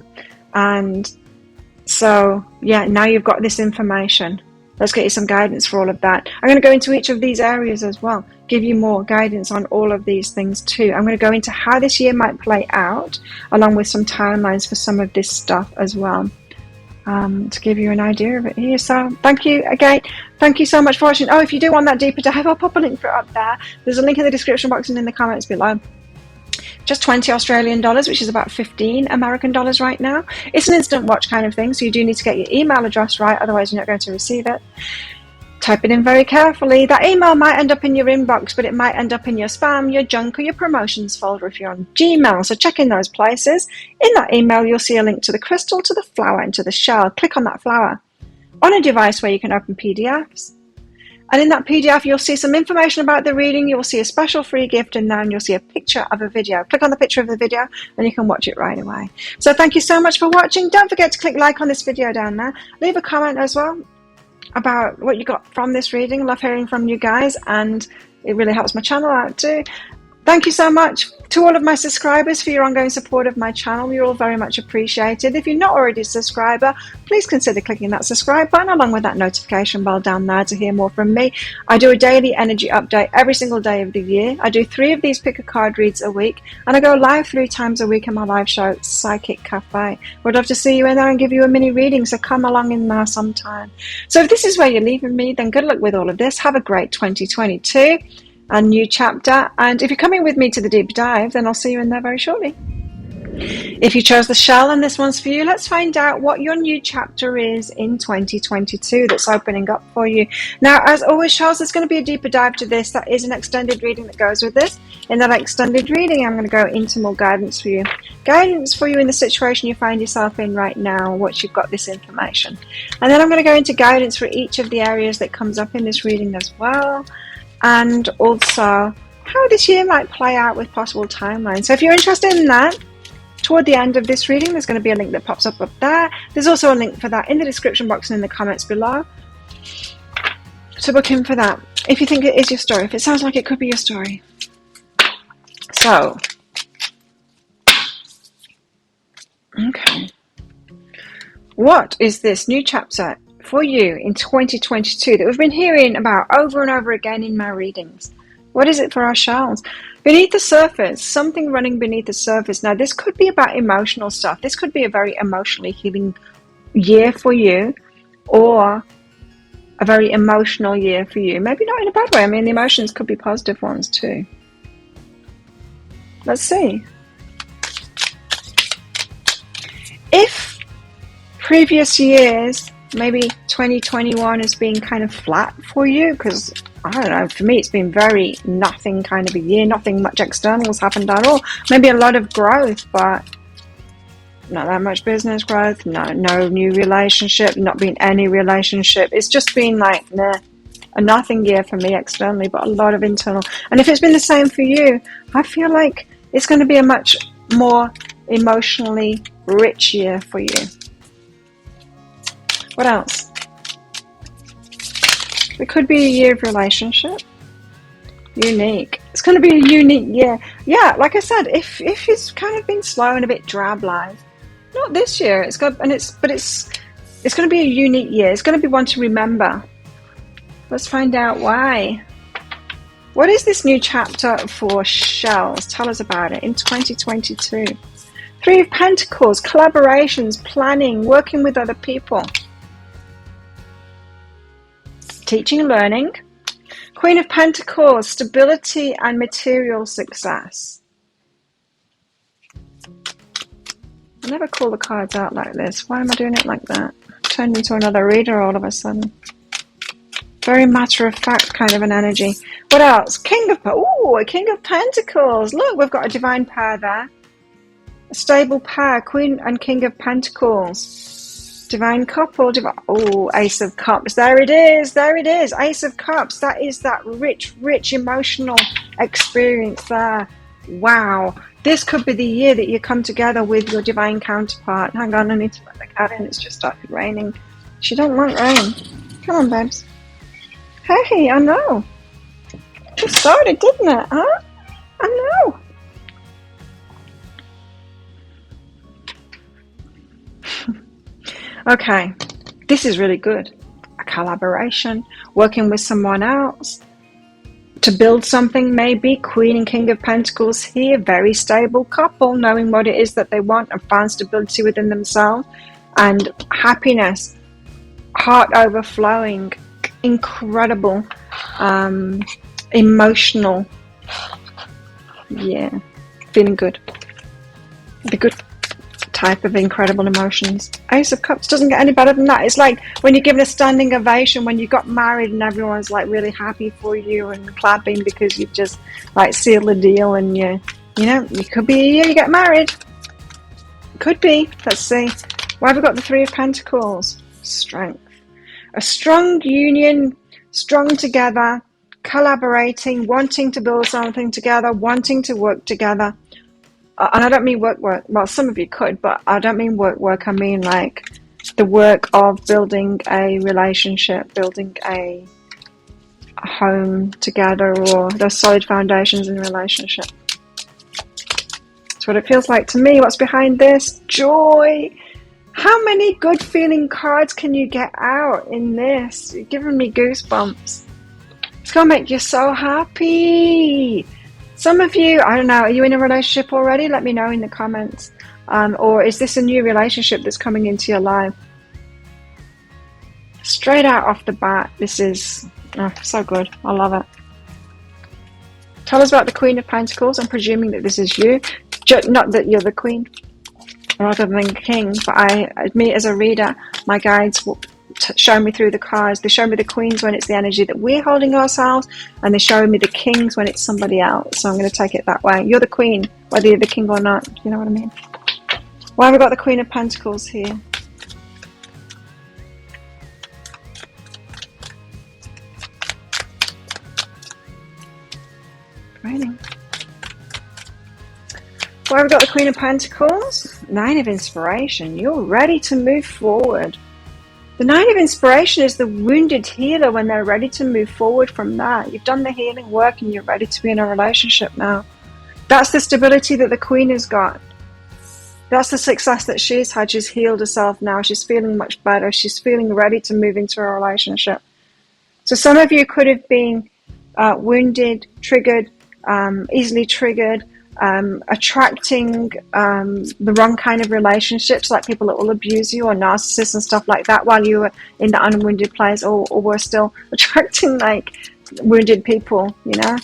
And so, yeah, now you've got this information. Let's get you some guidance for all of that. I'm going to go into each of these areas as well, give you more guidance on all of these things too. I'm going to go into how this year might play out, along with some timelines for some of this stuff as well, to give you an idea of it here. So thank you again. Thank you so much for watching. Oh, if you do want that deeper dive, I'll pop a link for it up there. There's a link in the description box and in the comments below. Just 20 Australian dollars, which is about 15 American dollars right now. It's an instant watch kind of thing, so you do need to get your email address right, otherwise you're not going to receive it. Type it in very carefully. That email might end up in your inbox, but it might end up in your spam, your junk, or your promotions folder if you're on Gmail. So check in those places. In that email, you'll see a link to the crystal, to the flower, and to the shell. Click on that flower on a device where you can open PDFs. And in that PDF, you'll see some information about the reading. You'll see a special free gift in there, and you'll see a picture of a video. Click on the picture of the video, and you can watch it right away. So thank you so much for watching. Don't forget to click like on this video down there. Leave a comment as well about what you got from this reading. Love hearing from you guys, and it really helps my channel out too. Thank you so much to all of my subscribers for your ongoing support of my channel. You're all very much appreciated. If you're not already a subscriber, please consider clicking that subscribe button along with that notification bell down there to hear more from me. I do a daily energy update every single day of the year. I do 3 of these pick a card reads a week, and I go live 3 times a week in my live show, Psychic Cafe. Would love to see you in there and give you a mini reading, so come along in there sometime. So if this is where you're leaving me, then good luck with all of this. Have a great 2022. A new chapter, and if you're coming with me to the deep dive, then I'll see you in there very shortly. If you chose the shell and this one's for you, let's find out what your new chapter is in 2022 that's opening up for you. Now, as always, shells, there's going to be a deeper dive to this. That is an extended reading that goes with this. In that extended reading, I'm going to go into more guidance for you. Guidance for you in the situation you find yourself in right now, once you've got this information. And then I'm going to go into guidance for each of the areas that comes up in this reading as well. And also how this year might play out with possible timelines. So if you're interested in that, toward the end of this reading, there's going to be a link that pops up there. There's also a link for that in the description box and in the comments below. So book in for that if you think it is your story, if it sounds like it could be your story. So, okay. What is this new chapter for you in 2022 that we've been hearing about over and over again in my readings? What is it for our shells? Beneath the surface, something running beneath the surface. Now, this could be about emotional stuff. This could be a very emotionally healing year for you, or a very emotional year for you. Maybe not in a bad way. I mean, the emotions could be positive ones too. Let's see. If previous years, maybe 2021 has been kind of flat for you, because I don't know, for me it's been very nothing kind of a year, nothing much external has happened at all. Maybe a lot of growth, but not that much business growth, no new relationship, not been any relationship. It's just been like a nothing year for me externally, but a lot of internal. And if it's been the same for you, I feel like it's going to be a much more emotionally rich year for you. What else? It could be a year of relationship. Unique. It's going to be a unique year. Yeah, like I said, if it's kind of been slow and a bit drab life, not this year. It's going to be a unique year. It's going to be one to remember. Let's find out why. What is this new chapter for shells? Tell us about it in 2022. 3 of Pentacles, collaborations, planning, working with other people. Teaching and learning. Queen of Pentacles, stability and material success. I never call the cards out like this. Why am I doing it like that? Turned into another reader all of a sudden. Very matter of fact kind of an energy. What else? A King of Pentacles. Look, we've got a divine pair there. A stable pair, Queen and King of Pentacles. Divine couple. Ace of Cups. There it is. There it is. Ace of Cups. That is that rich emotional experience there. Wow. This could be the year that you come together with your divine counterpart. Hang on, I need to let the cat in. It's just started raining. She don't want rain. Come on, babes. Hey, I know. It started, didn't it? Huh? I know. Okay, this is really good. A collaboration, working with someone else to build something, maybe. Queen and King of Pentacles here, very stable couple, knowing what it is that they want and found stability within themselves and happiness, heart overflowing, incredible, emotional, yeah, feeling good, the good type of incredible emotions. Ace of Cups doesn't get any better than that. It's like when you're given a standing ovation when you got married and everyone's like really happy for you and clapping because you've just like sealed the deal, and you know, it could be a year you get married. Could be. Let's see. Why have we got the 3 of Pentacles? Strength. A strong union strong together, collaborating, wanting to build something together, wanting to work together. And I don't mean work. Well, some of you could, but I don't mean work. I mean like the work of building a relationship, building a home together, or those solid foundations in a relationship. That's what it feels like to me. What's behind this? Joy. How many good feeling cards can you get out in this? You're giving me goosebumps. It's going to make you so happy. Some of you, I don't know, are you in a relationship already? Let me know in the comments. Or is this a new relationship that's coming into your life? Straight out off the bat, this is so good. I love it. Tell us about the Queen of Pentacles. I'm presuming that this is you. Not that you're the Queen rather than King, but me as a reader, my guides will show me through the cards. They show me the Queens when it's the energy that we're holding ourselves, and they show me the Kings when it's somebody else. So I'm going to take it that way. You're the Queen, whether you're the King or not. You know what I mean? Why have we got the Queen of Pentacles here? Raining. Why have we got the Queen of Pentacles? Nine of Inspiration. You're ready to move forward. The Nine of Inspiration is the wounded healer when they're ready to move forward from that. You've done the healing work and you're ready to be in a relationship now. That's the stability that the Queen has got. That's the success that she's had. She's healed herself now. She's feeling much better. She's feeling ready to move into a relationship. So some of you could have been wounded, triggered, easily triggered, attracting the wrong kind of relationships, like people that will abuse you or narcissists and stuff like that while you were in the unwounded place, or were still attracting like wounded people, you know,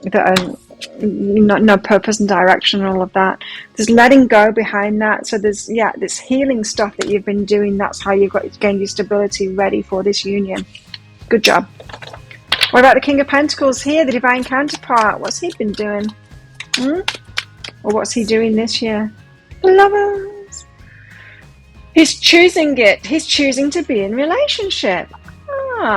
that are no purpose and direction and all of that. There's letting go behind that. So there's this healing stuff that you've been doing. That's how you've got to gain your stability ready for this union. Good job. What about the King of Pentacles here, the divine counterpart? What's he been doing? Or what's he doing this year? Lovers. He's choosing it. He's choosing to be in relationship.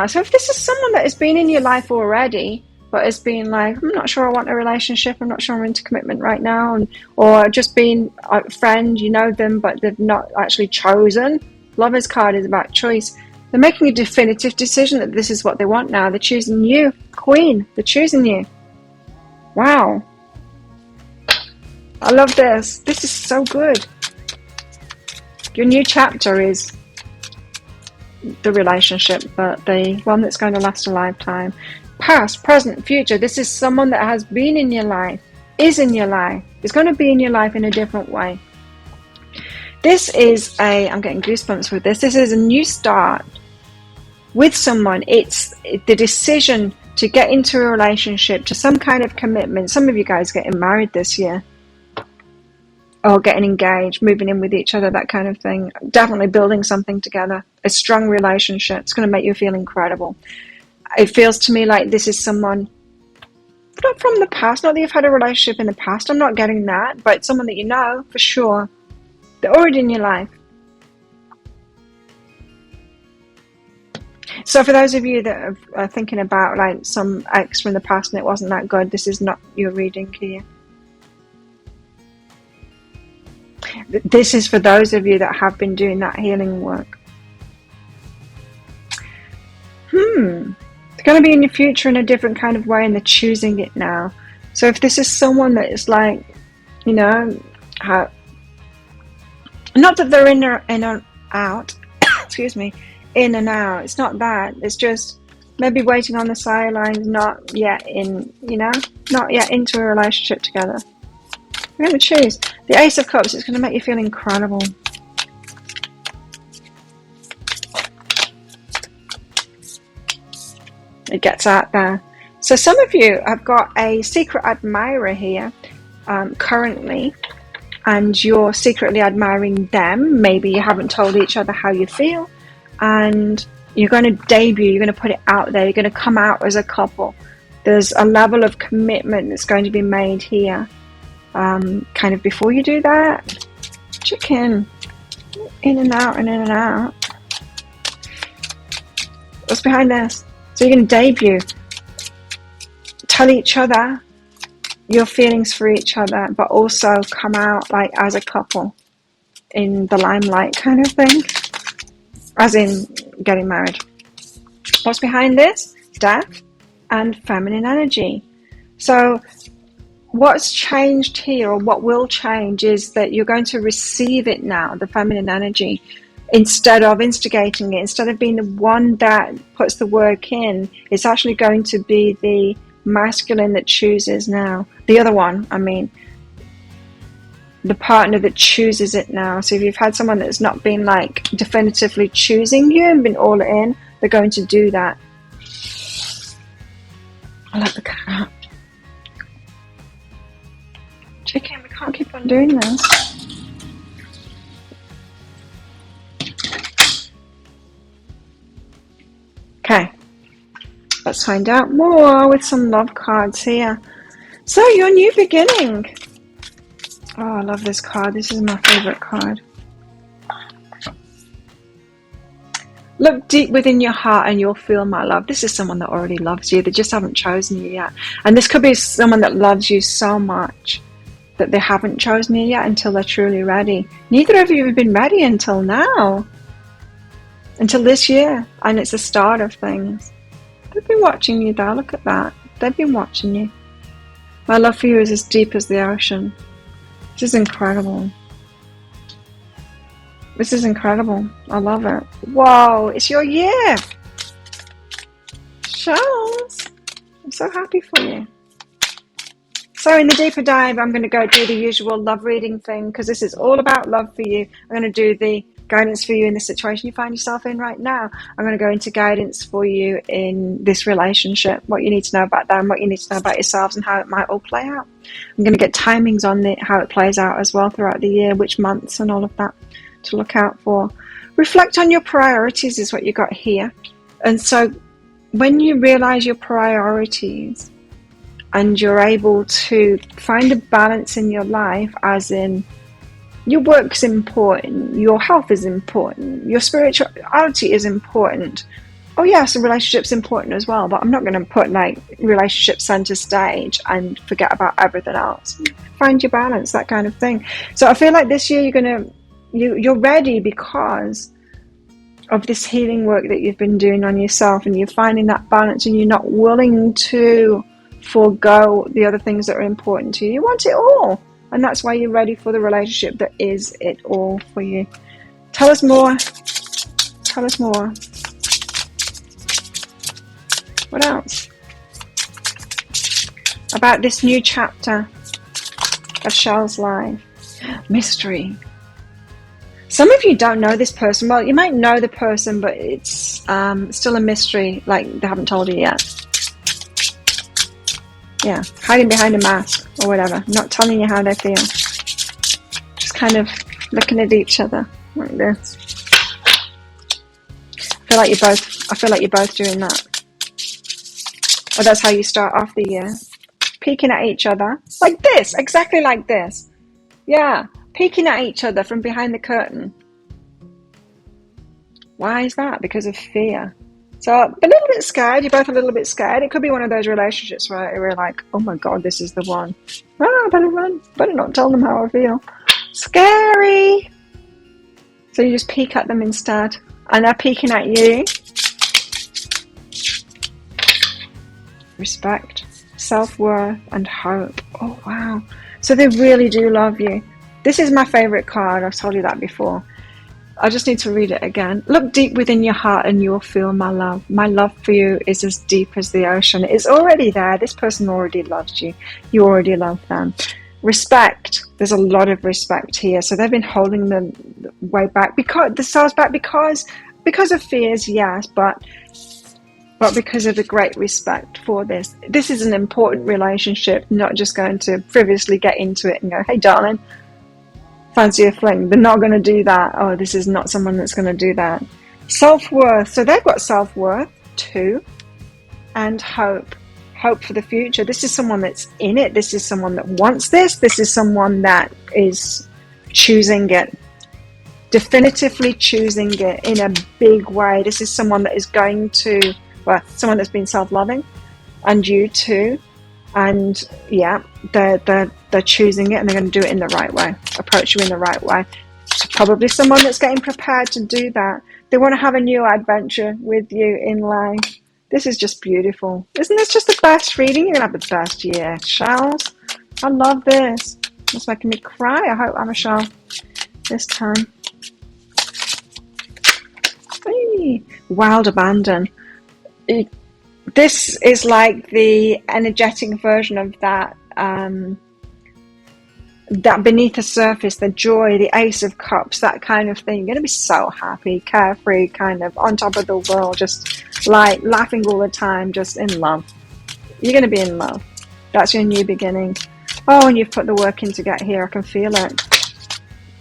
So if this is someone that has been in your life already, but has been like, I'm not sure I want a relationship, I'm not sure I'm into commitment right now, or just being a friend, you know them, but they've not actually chosen. Lover's card is about choice. They're making a definitive decision that this is what they want now. They're choosing you, Queen. They're choosing you. Wow. I love this. This is so good. Your new chapter is the relationship, but the one that's going to last a lifetime. Past, present, future. This is someone that has been in your life, is in your life, is going to be in your life in a different way. This is I'm getting goosebumps with this. This is a new start with someone. It's the decision to get into a relationship, to some kind of commitment. Some of you guys getting married this year, or getting engaged, moving in with each other, that kind of thing. Definitely building something together. A strong relationship. It's going to make you feel incredible. It feels to me like this is someone, not from the past, not that you've had a relationship in the past. I'm not getting that, but it's someone that you know for sure. They're already in your life. So for those of you that are thinking about like some ex from the past and it wasn't that good, this is not your reading here. This is for those of you that have been doing that healing work. It's going to be in your future in a different kind of way, and they're choosing it now. So if this is someone that is like, you know, not that they're in or out, excuse me, in and out. It's not that. It's just maybe waiting on the sidelines, not yet in, you know, not yet into a relationship together. You're going to choose the Ace of Cups. It's going to make you feel incredible. It gets out there. So some of you have got a secret admirer here currently, and you're secretly admiring them. Maybe you haven't told each other how you feel, and you're going to debut, you're going to put it out there, you're going to come out as a couple. There's a level of commitment that's going to be made here. Kind of before you do that, chicken, in and out and in and out. What's behind this? So you're going to debut. Tell each other your feelings for each other, but also come out like as a couple in the limelight kind of thing. As in getting married. What's behind this? Death and feminine energy. So what's changed here, or what will change, is that you're going to receive it now, the feminine energy, instead of instigating it. Instead of being the one that puts the work in, it's actually going to be the masculine that chooses now. The other one, I mean, the partner that chooses it now. So if you've had someone that's not been like definitively choosing you and been all in, they're going to do that. I like the cat. Chicken, we can't keep on doing this. Okay, let's find out more with some love cards here. So, your new beginning. Oh, I love this card. This is my favorite card. Look deep within your heart and you'll feel my love. This is someone that already loves you. They just haven't chosen you yet. And this could be someone that loves you so much that they haven't chosen you yet until they're truly ready. Neither of you have been ready until now. Until this year. And it's the start of things. They've been watching you though. Look at that. They've been watching you. My love for you is as deep as the ocean. This is incredible. This is incredible. I love it. Whoa, it's your year. Charles, I'm so happy for you. So in the deeper dive, I'm going to go do the usual love reading thing because this is all about love for you. I'm going to do the guidance for you in the situation you find yourself in right now. I'm going to go into guidance for you in this relationship, what you need to know about them, what you need to know about yourselves, and how it might all play out. I'm going to get timings on it, how it plays out as well throughout the year, which months and all of that to look out for. Reflect on your priorities is what you got here. And so when you realize your priorities and you're able to find a balance in your life, as in your work's important, your health is important, your spirituality is important. Oh yes, a relationship's important as well, but I'm not going to put like relationship center stage and forget about everything else. Find your balance, that kind of thing. So I feel like this year you're ready because of this healing work that you've been doing on yourself, and you're finding that balance, and you're not willing to forego the other things that are important to you. You want it all, and that's why you're ready for the relationship that is it all for you. Tell us more. Tell us more. What else about this new chapter of Shell's life? Mystery. Some of you don't know this person. Well, you might know the person, but it's still a mystery, like they haven't told you yet. Yeah, hiding behind a mask or whatever, not telling you how they feel. Just kind of looking at each other like this. I feel like you're both doing that. Or that's how you start off the year. Peeking at each other. Like this, exactly like this. Yeah. Peeking at each other from behind the curtain. Why is that? Because of fear. So a little bit scared. You're both a little bit scared. It could be one of those relationships where we're like, oh my God, this is the one. I better run. Better not tell them how I feel. Scary. So you just peek at them instead. And they're peeking at you. Respect, self-worth, and hope. Oh, wow. So they really do love you. This is my favorite card. I've told you that before. I just need to read it again. Look deep within your heart and you'll feel my love. My love for you is as deep as the ocean. It's already there. This person already loves you. You already love them. Respect. There's a lot of respect here. So they've been holding them way back, themselves back because of fears, yes, but because of the great respect for this. This is an important relationship, not just going to frivolously get into it and go, hey, darling, fancy a fling. They're not going to do that. Oh, this is not someone that's going to do that. Self-worth. So they've got self-worth too. And hope. Hope for the future. This is someone that's in it. This is someone that wants this. This is someone that is choosing it definitively choosing it in a big way. This is someone that is going to, well, someone that's been self-loving, and you too. And yeah, they're choosing it, and they're going to do it in the right way, approach you in the right way. So probably someone that's getting prepared to do that. They want to have a new adventure with you in life. This is just beautiful. Isn't this just the best reading? You're going to have the best year, Shells. I love this. It's making me cry. I hope I'm a Shell this time. Hey. Wild abandon. This is like the energetic version of that that beneath the surface, the joy, the Ace of Cups, that kind of thing. You're going to be so happy, carefree, kind of on top of the world, just like laughing all the time, just in love. You're going to be in love. That's your new beginning. Oh, and you've put the work in to get here. I can feel it.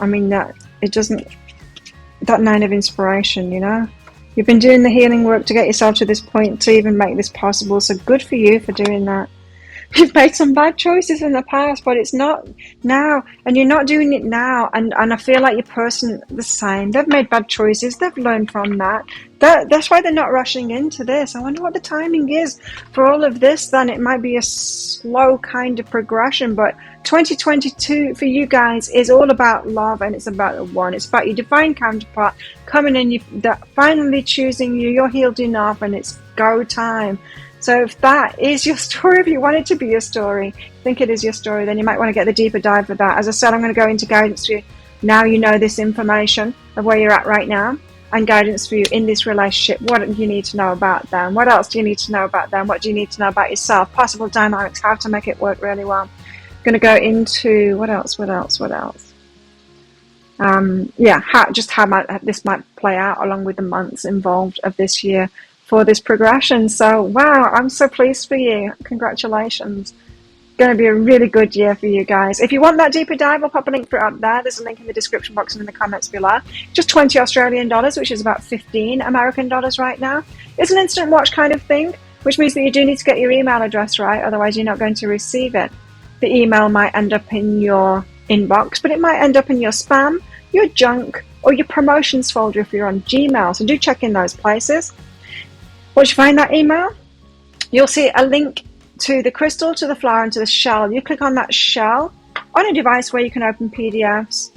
I mean, that Nine of Inspiration, you know? You've been doing the healing work to get yourself to this point to even make this possible. So good for you for doing that. You've made some bad choices in the past, but it's not now, and you're not doing it now. And I feel like your person the same. They've made bad choices. They've learned from that. That's why they're not rushing into this. I wonder what the timing is for all of this. Then it might be a slow kind of progression, but 2022 for you guys is all about love, and it's about the one. It's about your divine counterpart coming in, finally choosing you. You're healed enough, and it's go time. So if that is your story, if you want it to be your story, think it is your story, then you might want to get the deeper dive for that. As I said, I'm going to go into guidance for you. Now you know this information of where you're at right now, and guidance for you in this relationship. What do you need to know about them? What else do you need to know about them? What do you need to know about yourself? Possible dynamics, how to make it work really well. I'm going to go into what else? How this might play out along with the months involved of this year for this progression. So wow, I'm so pleased for you. Congratulations. Going to be a really good year for you guys. If you want that deeper dive, I'll pop a link for it up there. There's a link in the description box and in the comments below. Just 20 Australian dollars, which is about 15 American dollars right now. It's an instant watch kind of thing, which means that you do need to get your email address right, otherwise you're not going to receive it. The email might end up in your inbox, but it might end up in your spam, your junk, or your promotions folder if you're on Gmail. So do check in those places. Once you find that email, you'll see a link to the crystal, to the flower, and to the shell. You click on that shell on a device where you can open PDFs.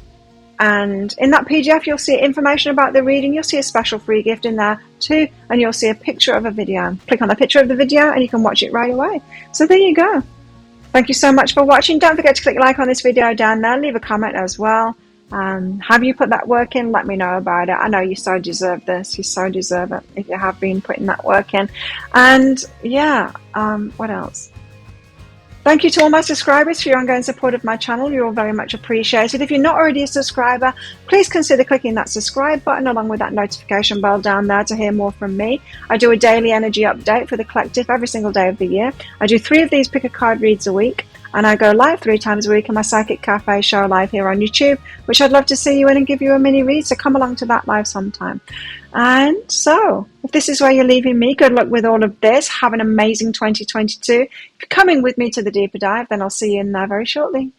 And in that PDF, you'll see information about the reading. You'll see a special free gift in there too. And you'll see a picture of a video. Click on the picture of the video and you can watch it right away. So there you go. Thank you so much for watching. Don't forget to click like on this video down there. Leave a comment as well. Have you put that work in? Let me know about it. I know you so deserve this. You so deserve it if you have been putting that work in. And yeah, what else? Thank you to all my subscribers for your ongoing support of my channel. You're all very much appreciated. If you're not already a subscriber, please consider clicking that subscribe button along with that notification bell down there to hear more from me. I do a daily energy update for the collective every single day of the year. I do 3 of these pick a card reads a week. And I go live 3 times a week in my Psychic Cafe show live here on YouTube, which I'd love to see you in and give you a mini read, so come along to that live sometime. And so, if this is where you're leaving me, good luck with all of this. Have an amazing 2022. If you're coming with me to the deeper dive, then I'll see you in there very shortly.